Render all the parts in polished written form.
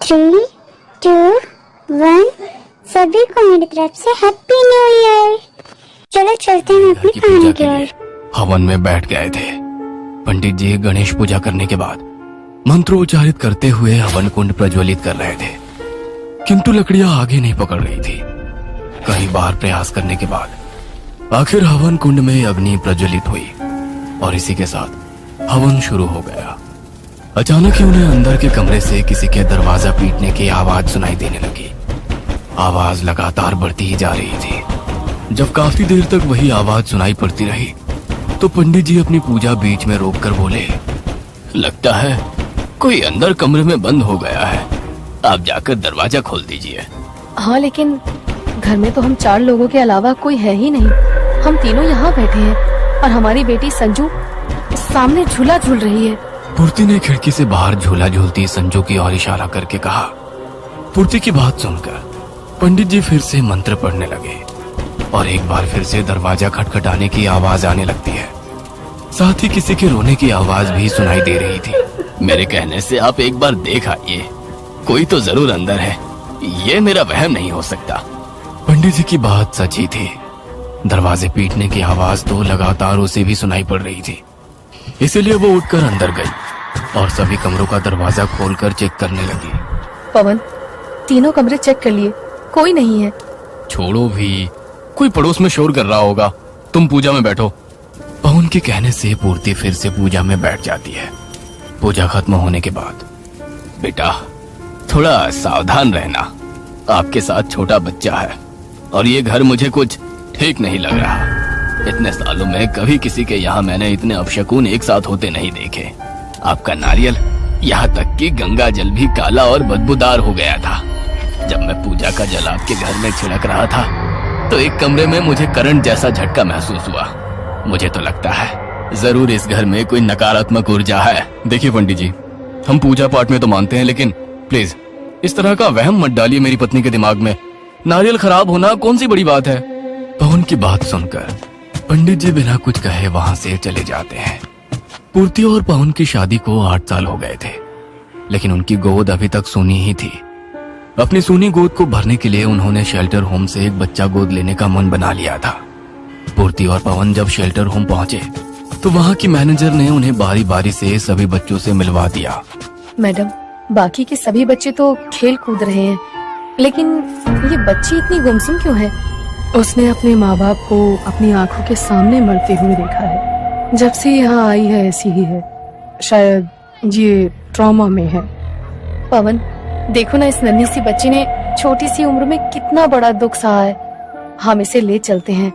3, 2, 1। सभी को मेरी तरफ से हैप्पी न्यू ईयर। चलो चलते हैं अपनी कहानी की ओर। हवन में बैठ गए थे। पंडित जी गणेश पूजा करने के बाद मंत्रोच्चारित करते हुए हवन कुंड प्रज्वलित कर रहे थे, किंतु लकड़ियां आगे नहीं पकड़ रही थी। कई बार प्रयास करने के बाद आखिर हवन कुंड में अग्नि प्रज्वलित हुई और इसी के साथ हवन शुरू हो गया। अचानक ही उन्हें अंदर के कमरे से किसी के दरवाजा पीटने की आवाज सुनाई देने लगी। आवाज लगातार बढ़ती ही जा रही थी। जब काफी देर तक वही आवाज सुनाई पड़ती रही तो पंडित जी अपनी पूजा बीच में रोककर बोले, लगता है कोई अंदर कमरे में बंद हो गया है, आप जाकर दरवाजा खोल दीजिए। हाँ, लेकिन घर में तो हम 4 लोगों के अलावा कोई है ही नहीं। हम तीनों यहाँ बैठे हैं और हमारी बेटी संजू सामने झूला झूल रही है। पूर्ति ने खिड़की से बाहर झूला झूलती संजू की ओर इशारा करके कहा। पूर्ति की बात सुनकर पंडित जी फिर से मंत्र पढ़ने लगे और एक बार फिर से दरवाजा खटखटाने की आवाज आने लगती है। साथ ही किसी के रोने की आवाज भी सुनाई दे रही थी। मेरे कहने से आप एक बार देख आइए, कोई तो जरूर अंदर है, ये मेरा वहम नहीं हो सकता। पंडित जी की बात सच ही थी। दरवाजे पीटने की आवाज तो लगातार उसे भी सुनाई पड़ रही थी। इसीलिए वो उठकर अंदर गई और सभी कमरों का दरवाजा खोलकर चेक करने लगी। पवन, तीनों कमरे चेक कर लिए, कोई नहीं है। छोड़ो भी, कोई पड़ोस में शोर कर रहा होगा, तुम पूजा में बैठो। पवन के कहने से पूर्ति फिर से पूजा में बैठ जाती है। पूजा खत्म होने के बाद, बेटा थोड़ा सावधान रहना, आपके साथ छोटा बच्चा है और ये घर मुझे कुछ ठीक नहीं लग रहा। इतने सालों में कभी किसी के यहाँ मैंने इतने अपशकुन एक साथ होते नहीं देखे। आपका नारियल, यहाँ तक कि गंगा जल भी काला और बदबूदार हो गया था। जब मैं पूजा का जल आपके घर में छिड़क रहा था तो एक कमरे में मुझे करंट जैसा झटका महसूस हुआ। मुझे तो लगता है जरूर इस घर में कोई नकारात्मक ऊर्जा है। देखिए पंडित जी, हम पूजा पाठ में तो मानते हैं, लेकिन प्लीज इस तरह का वहम मत डालिए मेरी पत्नी के दिमाग में। नारियल खराब होना कौन सी बड़ी बात है। पवन की बात सुनकर पंडित जी बिना कुछ कहे वहां से चले जाते हैं। पूर्ति और पवन की शादी को 8 साल हो गए थे, लेकिन उनकी गोद अभी तक सूनी ही थी। अपनी सूनी गोद को भरने के लिए उन्होंने शेल्टर होम से एक बच्चा गोद लेने का मन बना लिया था। पूर्ति और पवन जब शेल्टर होम पहुंचे तो वहां की मैनेजर ने उन्हें बारी बारी से सभी बच्चों से मिलवा दिया। मैडम, बाकी के सभी बच्चे तो खेल कूद रहे हैं, लेकिन ये बच्ची इतनी गुमसुम क्यों है? उसने अपने माँ बाप को अपनी आंखों के सामने मरते हुए देखा है। जब से यहाँ आई है ऐसी ही है, शायद ये ट्रॉमा में है। पवन, देखो ना, इस नन्ही सी बच्ची ने छोटी सी उम्र में कितना बड़ा दुख सहा है। हम इसे ले चलते हैं,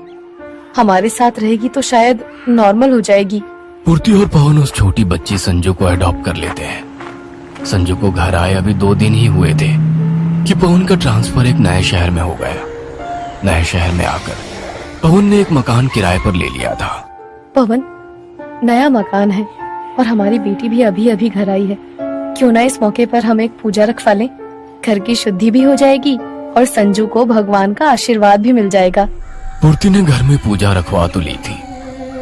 हमारे साथ रहेगी तो शायद नॉर्मल हो जाएगी। पूर्ति और पवन उस छोटी बच्ची संजू को अडॉप्ट कर लेते हैं। संजू को घर आए अभी 2 दिन ही हुए थे कि पवन का ट्रांसफर एक नए शहर में हो गया। नए शहर में आकर पवन ने एक मकान किराए पर ले लिया था। पवन, नया मकान है और हमारी बेटी भी अभी अभी घर आई है। क्यों ना इस मौके पर हम एक पूजा रखवा लें? घर की शुद्धि भी हो जाएगी और संजू को भगवान का आशीर्वाद भी मिल जाएगा। पूर्ति ने घर में पूजा रखवा तो ली थी,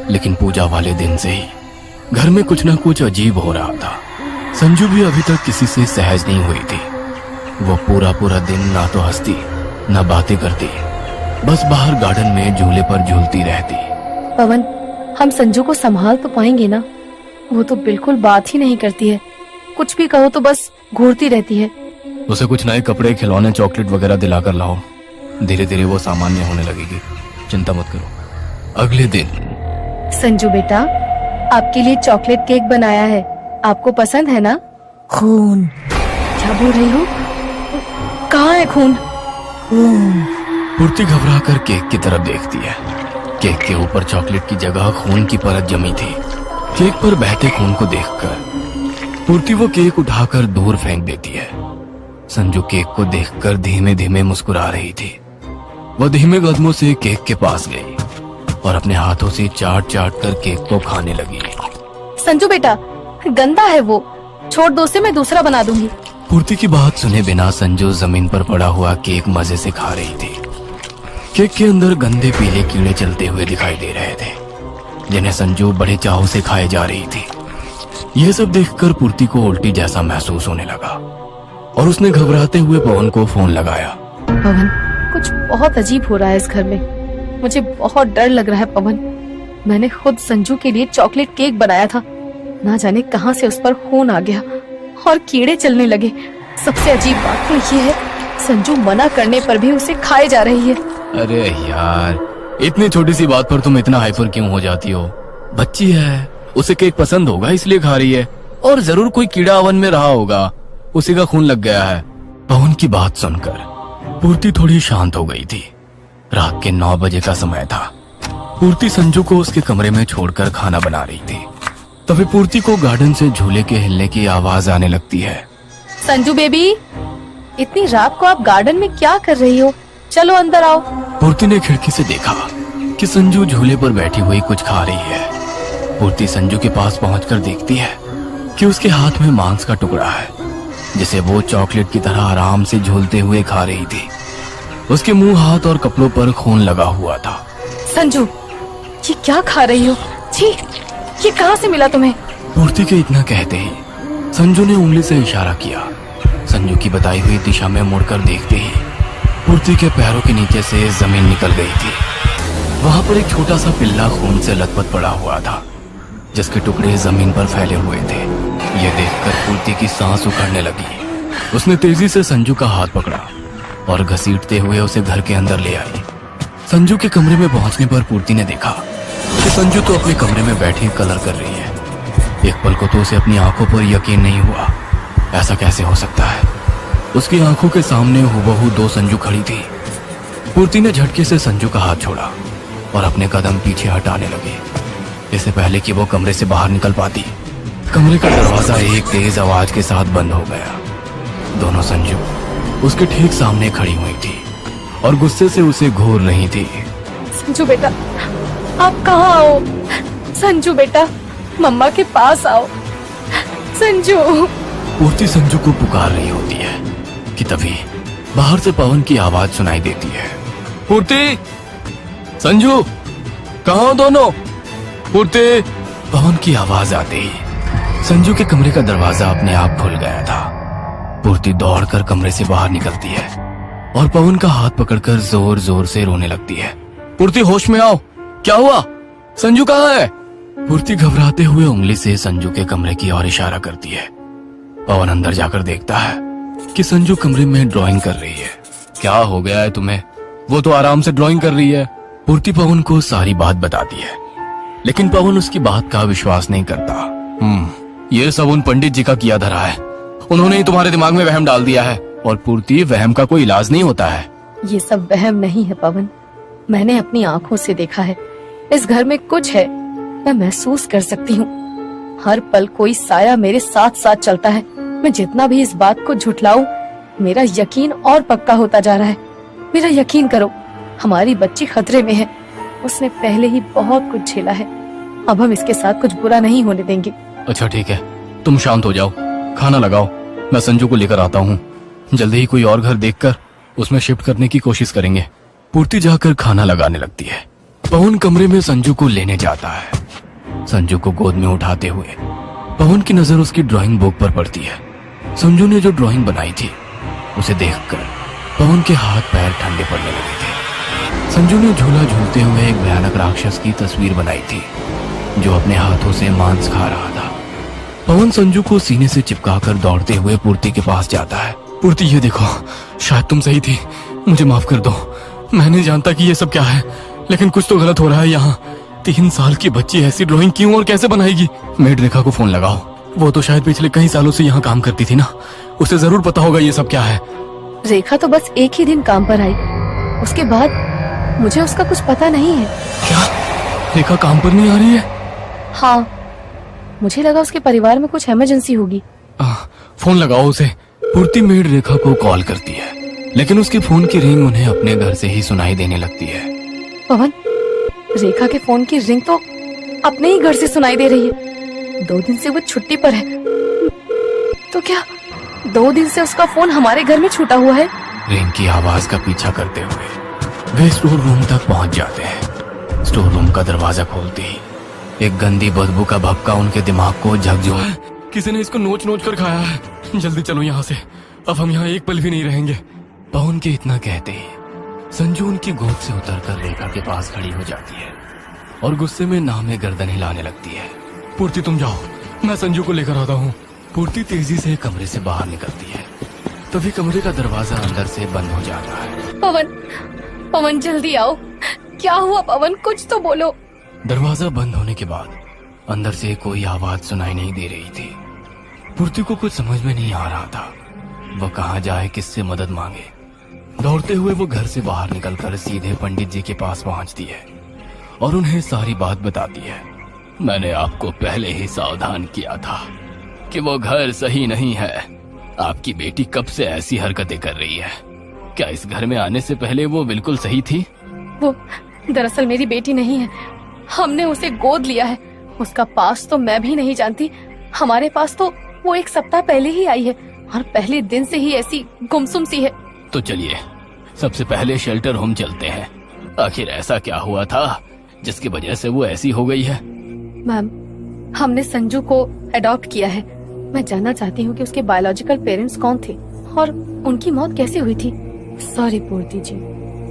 लेकिन पूजा वाले दिन से ही घर में कुछ न कुछ अजीब हो रहा था। संजू भी अभी तक किसी से सहज नहीं हुई थी। वो पूरा दिन ना तो हंसती ना बातें करती, बस बाहर गार्डन में झूले पर झूलती रहती। पवन, हम संजू को संभाल तो पाएंगे ना? वो तो बिल्कुल बात ही नहीं करती है, कुछ भी कहो तो बस घूरती रहती है। उसे कुछ नए कपड़े, खिलौने, चॉकलेट वगैरह दिलाकर लाओ, धीरे धीरे वो सामान्य होने लगेगी, चिंता मत करो। अगले दिन, संजू बेटा, आपके लिए चॉकलेट केक बनाया है, आपको पसंद है ना? खून। क्या बोल रही हो? कहाँ है खून? पूर्ति घबरा कर केक की तरफ देखती है। केक के ऊपर चॉकलेट की जगह खून की परत जमी थी। केक पर बहते खून को देखकर पूर्ति वो केक उठाकर दूर फेंक देती है। संजू केक को देखकर धीमे धीमे मुस्कुरा रही थी। वह धीमे कदमों से केक के पास गई और अपने हाथों से चाट कर केक को खाने लगी। संजू बेटा, गंदा है वो, छोड़ दो उसे, मैं दूसरा बना दूंगी। पूर्ति की बात सुने बिना संजू जमीन पर पड़ा हुआ केक मजे से खा रही थी। केक के अंदर गंदे पीले कीड़े चलते हुए दिखाई दे रहे थे, जिन्हें संजू बड़े चाव से खाए जा रही थी। यह सब देखकर पूर्ति को उल्टी जैसा महसूस होने लगा और उसने घबराते हुए पवन को फोन लगाया। पवन, कुछ बहुत अजीब हो रहा है इस घर में। मुझे बहुत डर लग रहा है पवन। मैंने खुद संजू के लिए चॉकलेट केक बनाया था, ना जाने कहां से उस पर खून आ गया और कीड़े चलने लगे। सबसे अजीब बात तो ये है, संजू मना करने पर भी उसे खाए जा रही है। अरे यार, इतनी छोटी सी बात पर तुम इतना हाइपर क्यों हो जाती हो? बच्ची है, उसे केक पसंद होगा इसलिए खा रही है, और जरूर कोई कीड़ा ओवन में रहा होगा, उसी का खून लग गया है। पवन की बात सुनकर पूर्ति थोड़ी शांत हो गई थी। रात के 9 बजे का समय था। पूर्ति संजू को उसके कमरे में छोड़कर खाना बना रही थी। तभी पूर्ति को गार्डन से झूले के हिलने की आवाज आने लगती है। संजू बेबी, इतनी रात को आप गार्डन में क्या कर रही हो? चलो अंदर आओ। पूर्ति ने खिड़की से देखा कि संजू झूले पर बैठी हुई कुछ खा रही है। पूर्ति संजू के पास पहुंचकर देखती है कि उसके हाथ में मांस का टुकड़ा है, जिसे वो चॉकलेट की तरह आराम से झूलते हुए खा रही थी। उसके मुंह, हाथ और कपड़ों पर खून लगा हुआ था। संजू, ये क्या खा रही हो? छी, ये कहां से मिला तुम्हें? पूर्ति के इतना कहते ही संजू ने उंगली से इशारा किया। संजू की बताई हुई दिशा में मुड़कर देखते ही पूर्ति के पैरों के नीचे से जमीन निकल गई थी। वहां पर एक छोटा सा पिल्ला खून से लथपथ पड़ा हुआ था, जिसके टुकड़े जमीन पर फैले हुए थे। ये देखकर पूर्ति की सांस उखड़ने लगी। उसने तेजी से संजू का हाथ पकड़ा और घसीटते हुए उसे घर के अंदर ले आई। संजू के कमरे में पहुंचने पर पूर्ति ने देखा कि संजू तो अपने कमरे में बैठी कलर कर रही है। एक पल को तो उसे अपनी आंखों पर यकीन नहीं हुआ। ऐसा कैसे हो सकता है? उसकी आंखों के सामने हूबहू 2 संजू खड़ी थी। पूर्ति ने झटके से संजू का हाथ छोड़ा और अपने कदम पीछे हटाने लगी, इससे पहले कि वो कमरे से बाहर निकल पाती। कमरे का दरवाजा एक तेज आवाज के साथ बंद हो गया। दोनों संजू उसके ठीक सामने खड़ी हुई थी और गुस्से से उसे घूर रही थी। संजू बेटा, आप कहाँ आओ? संजू बेटा, मम्मा के पास आओ। संजू। पूर्ति संजू को पुकार रही होती है कि तभी बाहर से पवन की आवाज सुनाई देती है। पूर्ति, संजू, कहाँ हो दोनों? पूर्ति। पवन की आवाज आते ही संजू के कमरे का दरवाजा अपने आप खुल गया था। पूर्ति दौड़कर कमरे से बाहर निकलती है और पवन का हाथ पकड़कर जोर जोर से रोने लगती है। पूर्ति, होश में आओ, क्या हुआ? संजू कहाँ है? पूर्ति घबराते हुए उंगली से संजू के कमरे की ओर इशारा करती है। पवन अंदर जाकर देखता है कि संजू कमरे में ड्राइंग कर रही है। क्या हो गया है तुम्हें? वो तो आराम से ड्राइंग कर रही है। पूर्ति पवन को सारी बात बताती है, लेकिन पवन उसकी बात का विश्वास नहीं करता। ये सब उन पंडित जी का किया धरा है। उन्होंने ही तुम्हारे दिमाग में वहम डाल दिया है। और पूर्ति, वहम का कोई इलाज नहीं होता है। ये सब वहम नहीं है पवन, मैंने अपनी आंखों से देखा है। इस घर में कुछ है, मैं महसूस कर सकती हूँ। हर पल कोई साया मेरे साथ साथ चलता है। मैं जितना भी इस बात को झुठलाऊं, मेरा यकीन और पक्का होता जा रहा है। मेरा यकीन करो, हमारी बच्ची खतरे में है। उसने पहले ही बहुत कुछ झेला है, अब हम इसके साथ कुछ बुरा नहीं होने देंगे। अच्छा ठीक है, तुम शांत हो जाओ, खाना लगाओ, मैं संजू को लेकर आता हूँ। जल्दी ही कोई और घर देखकर उसमें शिफ्ट करने की कोशिश करेंगे। पूर्ति जाकर खाना लगाने लगती है। पवन कमरे में संजू को लेने जाता है। संजू को गोद में उठाते हुए पवन की नजर उसकी ड्राइंग बुक पर पड़ती है। संजू ने जो ड्राइंग बनाई थी उसे देखकर पवन के हाथ पैर ठंडे पड़ने लगे थे। संजू ने झूला झूलते हुए एक भयानक राक्षस की तस्वीर बनाई थी, जो अपने हाथों से मांस खा रहा था। पवन संजू को सीने से चिपकाकर दौड़ते हुए पूर्ति के पास जाता है। पूर्ति, ये देखो, शायद तुम सही थी, मुझे माफ कर दो। मैं नहीं जानता कि ये सब क्या है, लेकिन कुछ तो गलत हो रहा है यहाँ। 3 साल की बच्ची ऐसी ड्राइंग क्यों और कैसे बनाएगी? मेड रेखा को फोन लगाओ, वो तो शायद पिछले कई सालों से यहाँ काम करती थी ना, उसे जरूर पता होगा ये सब क्या है। रेखा तो बस एक ही दिन काम पर आई, उसके बाद मुझे उसका कुछ पता नहीं है। क्या रेखा काम पर नहीं आ रही है? हाँ, मुझे लगा उसके परिवार में कुछ इमरजेंसी होगी। फोन लगाओ उसे। पूर्ति मेड रेखा को कॉल करती है, लेकिन उसके फोन की रिंग उन्हें अपने घर से ही सुनाई देने लगती है। पवन, रेखा के फोन की रिंग तो अपने ही घर से सुनाई दे रही है। 2 दिन से वो छुट्टी पर है, तो क्या 2 दिन से उसका फोन हमारे घर में छूटा हुआ है? रिंग की आवाज का पीछा करते हुए वे स्टोर रूम तक पहुंच जाते हैं। स्टोर रूम का दरवाजा खोलते ही एक गंदी बदबू का भपका उनके दिमाग को झकझोर। किसी ने इसको नोच नोच कर खाया है। जल्दी चलो यहाँ से, अब हम यहाँ एक पल भी नहीं रहेंगे। पवन के इतना कहते ही संजू उनकी गोद से उतरकर रेखा के पास खड़ी हो जाती है और गुस्से में नाम में गर्दन हिलाने लगती है। पूर्ति तुम जाओ, मैं संजू को लेकर आता हूँ। पूर्ति तेजी से कमरे से बाहर निकलती है, तभी कमरे का दरवाजा अंदर से बंद हो जाता है। पवन जल्दी आओ, क्या हुआ पवन, कुछ तो बोलो। दरवाजा बंद होने के बाद अंदर से कोई आवाज सुनाई नहीं दे रही थी। पूर्ति को कुछ समझ में नहीं आ रहा था, वो कहाँ जाए, किससे मदद मांगे। दौड़ते हुए वो घर से बाहर निकलकर सीधे पंडित जी के पास पहुंचती है और उन्हें सारी बात बताती है। मैंने आपको पहले ही सावधान किया था कि वो घर सही नहीं है। आपकी बेटी कब से ऐसी हरकतें कर रही है? क्या इस घर में आने से पहले वो बिल्कुल सही थी? वो दरअसल मेरी बेटी नहीं है, हमने उसे गोद लिया है। उसका पास तो मैं भी नहीं जानती, हमारे पास तो वो 1 सप्ताह पहले ही आई है और पहले दिन से ही ऐसी गुमसुम सी है। तो चलिए सबसे पहले शेल्टर होम चलते हैं। आखिर ऐसा क्या हुआ था जिसकी वजह से वो ऐसी हो गई है? मैम, हमने संजू को अडॉप्ट किया है। मैं जानना चाहती हूँ कि उसके बायोलॉजिकल पेरेंट्स कौन थे और उनकी मौत कैसे हुई थी। सॉरी पूर्ति जी,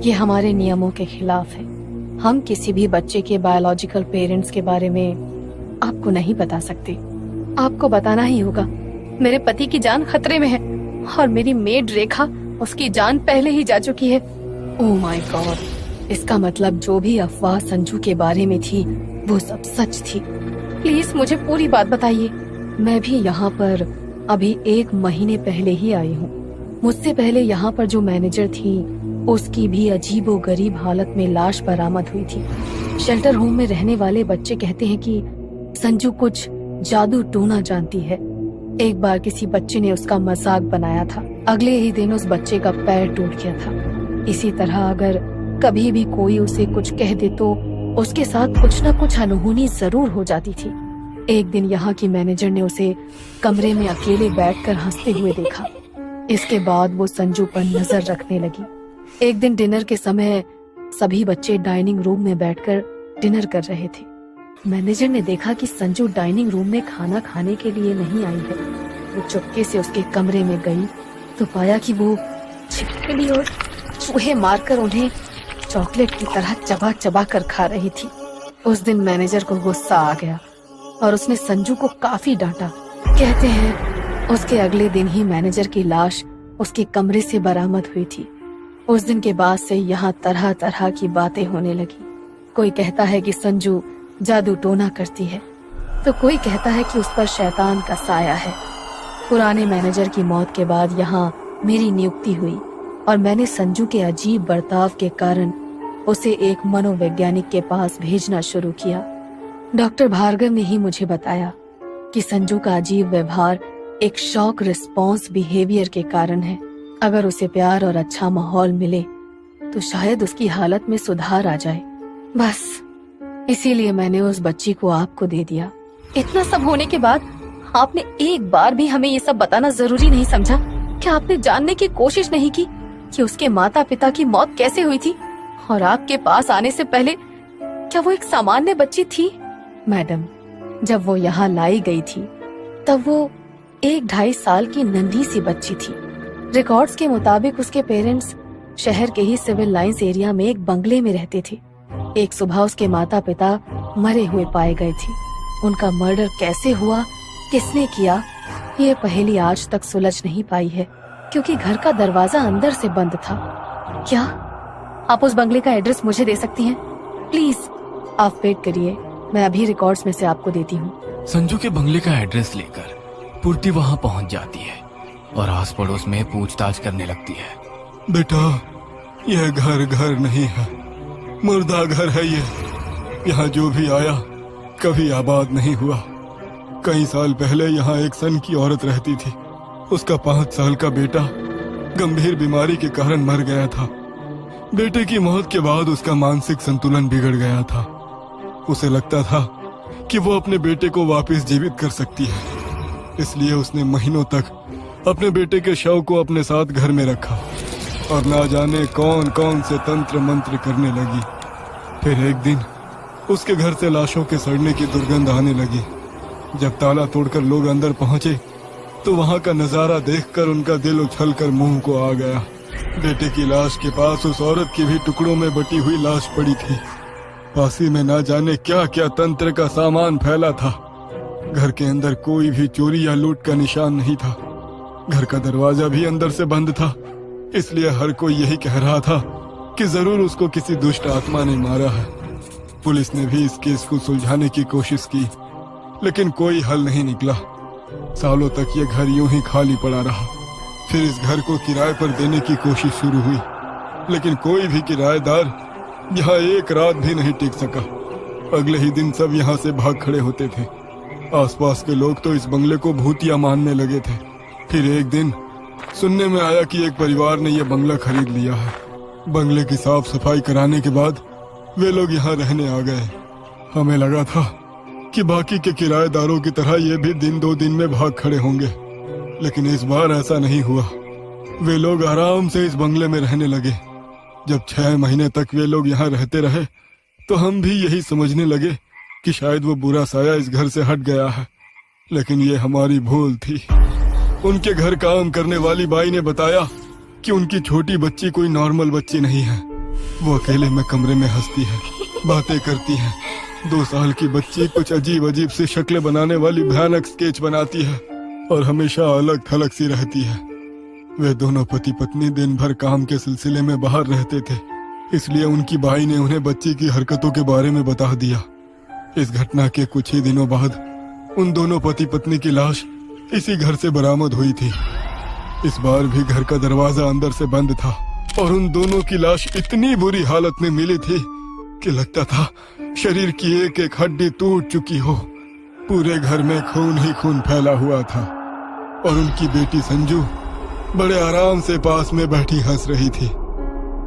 ये हमारे नियमों के खिलाफ है। हम किसी भी बच्चे के बायोलॉजिकल पेरेंट्स के बारे में आपको नहीं बता सकते। आपको बताना ही होगा। मेरे पति की जान खतरे में है और मेरी मेड रेखा, उसकी जान पहले ही जा चुकी है। ओह माय गॉड, इसका मतलब जो भी अफवाह संजू के बारे में थी वो सब सच थी। प्लीज मुझे पूरी बात बताइए। मैं भी यहाँ पर अभी 1 महीने पहले ही आई हूँ। मुझसे पहले यहाँ पर जो मैनेजर थी उसकी भी अजीबोगरीब हालत में लाश बरामद हुई थी। शेल्टर होम में रहने वाले बच्चे कहते हैं कि संजू कुछ जादू टोना जानती है। एक बार किसी बच्चे ने उसका मजाक बनाया था, अगले ही दिन उस बच्चे का पैर टूट गया था। इसी तरह अगर कभी भी कोई उसे कुछ कह दे तो उसके साथ कुछ न कुछ अनहोनी जरूर हो जाती थी। एक दिन यहाँ की मैनेजर ने उसे कमरे में अकेले बैठकर हंसते हुए देखा। इसके बाद वो संजू पर नजर रखने लगी। एक दिन डिनर के समय सभी बच्चे डाइनिंग रूम में बैठकर डिनर कर रहे थे। मैनेजर ने देखा कि संजू डाइनिंग रूम में खाना खाने के लिए नहीं आई है। वो चुपके से उसके कमरे में गई तो पाया कि वो छिपकली और चूहे मारकर उन्हें चॉकलेट की तरह चबा चबा कर खा रही थी। उस दिन मैनेजर को गुस्सा आ गया और उसने संजू को काफी डांटा। कहते हैं उसके अगले दिन ही मैनेजर की लाश उसके कमरे से बरामद हुई थी। उस दिन के बाद से यहाँ तरह तरह की बातें होने लगी। कोई कहता है कि संजू जादू टोना करती है, तो कोई कहता है कि उस पर शैतान का साया है। पुराने मैनेजर की मौत के बाद यहाँ मेरी नियुक्ति हुई और मैंने संजू के अजीब बर्ताव के कारण उसे एक मनोवैज्ञानिक के पास भेजना शुरू किया। डॉक्टर भार्गव ने ही मुझे बताया कि संजू का अजीब व्यवहार एक शॉक रिस्पॉन्स बिहेवियर के कारण है। अगर उसे प्यार और अच्छा माहौल मिले तो शायद उसकी हालत में सुधार आ जाए। बस इसीलिए मैंने उस बच्ची को आपको दे दिया। इतना सब होने के बाद आपने एक बार भी हमें ये सब बताना जरूरी नहीं समझा? क्या आपने जानने की कोशिश नहीं की कि उसके माता पिता की मौत कैसे हुई थी और आपके पास आने से पहले क्या वो एक सामान्य बच्ची थी? मैडम, जब वो यहाँ लाई गई थी तब वो 1-2.5 साल की नन्ही सी बच्ची थी। रिकॉर्ड्स के मुताबिक उसके पेरेंट्स शहर के ही सिविल लाइंस एरिया में एक बंगले में रहते थे। एक सुबह उसके माता पिता मरे हुए पाए गए थे। उनका मर्डर कैसे हुआ, किसने किया, ये पहेली आज तक सुलझ नहीं पाई है क्योंकि घर का दरवाजा अंदर से बंद था। क्या आप उस बंगले का एड्रेस मुझे दे सकती हैं? प्लीज आप वेट करिए, मैं अभी रिकॉर्ड्स में से आपको देती हूँ। संजू के बंगले का एड्रेस लेकर पूर्ति वहाँ पहुँच जाती है और आस पड़ोस में पूछताछ करने लगती है। बेटा, यह घर नहीं है, मुर्दा घर है ये। यहाँ जो भी आया कभी आबाद नहीं हुआ। कई साल पहले यहाँ एक सन की औरत रहती थी। उसका 5 साल का बेटा गंभीर बीमारी के कारण मर गया था। बेटे की मौत के बाद उसका मानसिक संतुलन बिगड़ गया था। उसे लगता था कि वो अपने बेटे को वापस जीवित कर सकती है, इसलिए उसने महीनों तक अपने बेटे के शव को अपने साथ घर में रखा और ना जाने कौन कौन से तंत्र मंत्र करने लगी। फिर एक दिन उसके घर से लाशों के सड़ने की दुर्गंध आने लगी। जब ताला तोड़कर लोग अंदर पहुंचे तो वहाँ का नजारा देखकर उनका दिल उछलकर मुंह को आ गया। बेटे की लाश के पास उस औरत की भी टुकड़ों में बटी हुई लाश पड़ी थी। फांसी में ना जाने क्या क्या तंत्र का सामान फैला था। घर के अंदर कोई भी चोरी या लूट का निशान नहीं था। घर का दरवाजा भी अंदर से बंद था, इसलिए हर कोई यही कह रहा था कि जरूर उसको किसी दुष्ट आत्मा ने मारा है। पुलिस ने भी इस केस को सुलझाने की कोशिश की, लेकिन कोई हल नहीं निकला। सालों तक ये घर यूं ही खाली पड़ा रहा। फिर इस घर को किराए पर देने की कोशिश शुरू हुई, लेकिन कोई भी किराएदार यहाँ एक रात भी नहीं टिक सका। अगले ही दिन सब यहाँ से भाग खड़े होते थे। आसपास के लोग तो इस बंगले को भूतिया मानने लगे थे। फिर एक दिन सुनने में आया कि एक परिवार ने यह बंगला खरीद लिया है। बंगले की साफ सफाई कराने के बाद वे लोग यहाँ रहने आ गए। हमें लगा था कि बाकी के किराएदारों की तरह ये भी दिन दो दिन में भाग खड़े होंगे, लेकिन इस बार ऐसा नहीं हुआ। वे लोग आराम से इस बंगले में रहने लगे। जब 6 महीने तक वे लोग यहाँ रहते रहे तो हम भी यही समझने लगे कि शायद वो बुरा साया इस घर से हट गया है, लेकिन ये हमारी भूल थी। उनके घर काम करने वाली बाई ने बताया कि उनकी छोटी बच्ची कोई नॉर्मल बच्ची नहीं है। वो अकेले में कमरे में हंसती है, बातें करती है। 2 साल की बच्ची कुछ अजीब अजीब सी शक्लें बनाने वाली भयानक स्केच बनाती है और हमेशा अलग थलग सी रहती है। वे दोनों पति पत्नी दिन भर काम के सिलसिले में बाहर रहते थे, इसलिए उनकी बाई ने उन्हें बच्ची की हरकतों के बारे में बता दिया। इस घटना के कुछ ही दिनों बाद उन दोनों पति पत्नी की लाश इसी घर से बरामद हुई थी। इस बार भी घर का दरवाजा अंदर से बंद था और उन दोनों की लाश इतनी बुरी हालत में मिली थी कि लगता था शरीर की एक एक हड्डी टूट चुकी हो। पूरे घर में खून ही खून फैला हुआ था और उनकी बेटी संजू बड़े आराम से पास में बैठी हंस रही थी।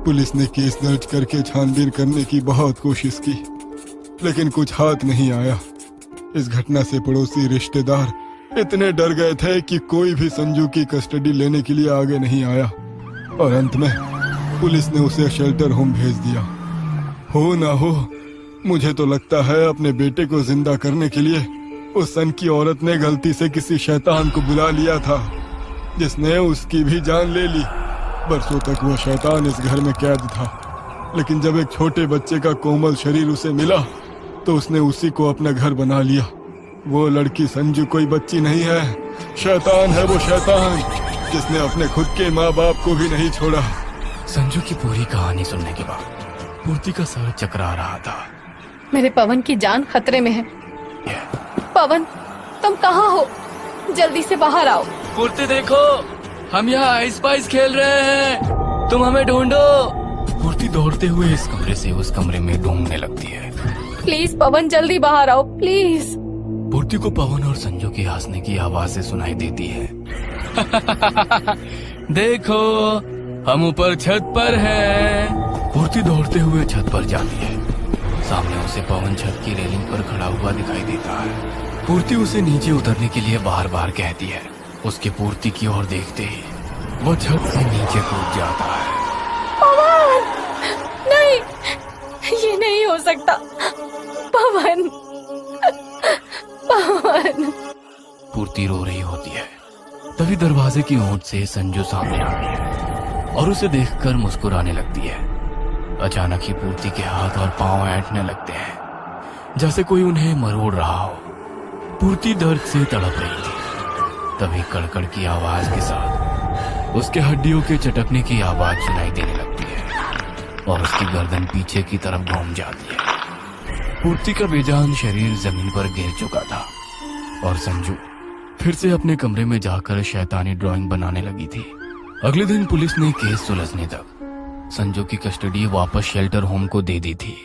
पुलिस ने केस दर्ज करके छानबीन करने की बहुत कोशिश की, लेकिन कुछ हाथ नहीं आया। इस घटना से पड़ोसी रिश्तेदार इतने डर गए थे कि कोई भी संजू की कस्टडी लेने के लिए आगे नहीं आया और अंत में पुलिस ने उसे शेल्टर होम भेज दिया। हो ना हो, मुझे तो लगता है अपने बेटे को जिंदा करने के लिए उस सन की औरत ने गलती से किसी शैतान को बुला लिया था, जिसने उसकी भी जान ले ली। बरसों तक वो शैतान इस घर में कैद था, लेकिन जब एक छोटे बच्चे का कोमल शरीर उसे मिला तो उसने उसी को अपना घर बना लिया। वो लड़की संजू कोई बच्ची नहीं है, शैतान है वो शैतान, जिसने अपने खुद के माँ बाप को भी नहीं छोड़ा। संजू की पूरी कहानी सुनने के बाद पूर्ति का सर चकरा रहा था। मेरे पवन की जान खतरे में है। पवन, तुम कहाँ हो? जल्दी से बाहर आओ। पूर्ति देखो, हम यहाँ आइस पाइस खेल रहे हैं, तुम हमें ढूंढो। पूर्ति दौड़ते हुए इस कमरे से उस कमरे में ढूंढने लगती है। प्लीज पवन, जल्दी बाहर आओ प्लीज। पूर्ति को पवन और संजू की हंसने की आवाज़ें सुनाई देती है। देखो, हम ऊपर छत पर हैं। पूर्ति दौड़ते हुए छत पर जाती है। सामने उसे पवन छत की रेलिंग पर खड़ा हुआ दिखाई देता है। पूर्ति उसे नीचे उतरने के लिए बार बार कहती है। उसकी पूर्ति की ओर देखते ही वो छत से नीचे कूद जाता है। पवन, नहीं, ये नहीं हो सकता। पवन, पवन। पूर्ति रो रही होती है। तभी दरवाजे की ओट से संजू सामने आती है और उसे देखकर मुस्कुराने लगती है। अचानक ही पूर्ति के हाथ और पांव ऐंठने लगते हैं, जैसे कोई उन्हें मरोड़ रहा हो। पूर्ति दर्द से तड़प रही थी। तभी कड़कड़ की आवाज के साथ उसके हड्डियों के चटकने की आवाज सुनाई देने लगती है और उसकी गर्दन पीछे की तरफ घूम जाती है। पूर्ति का बेजान शरीर जमीन पर गिर चुका था और संजू फिर से अपने कमरे में जाकर शैतानी ड्राइंग बनाने लगी थी। अगले दिन पुलिस ने केस सुलझने तक संजू की कस्टडी वापस शेल्टर होम को दे दी थी।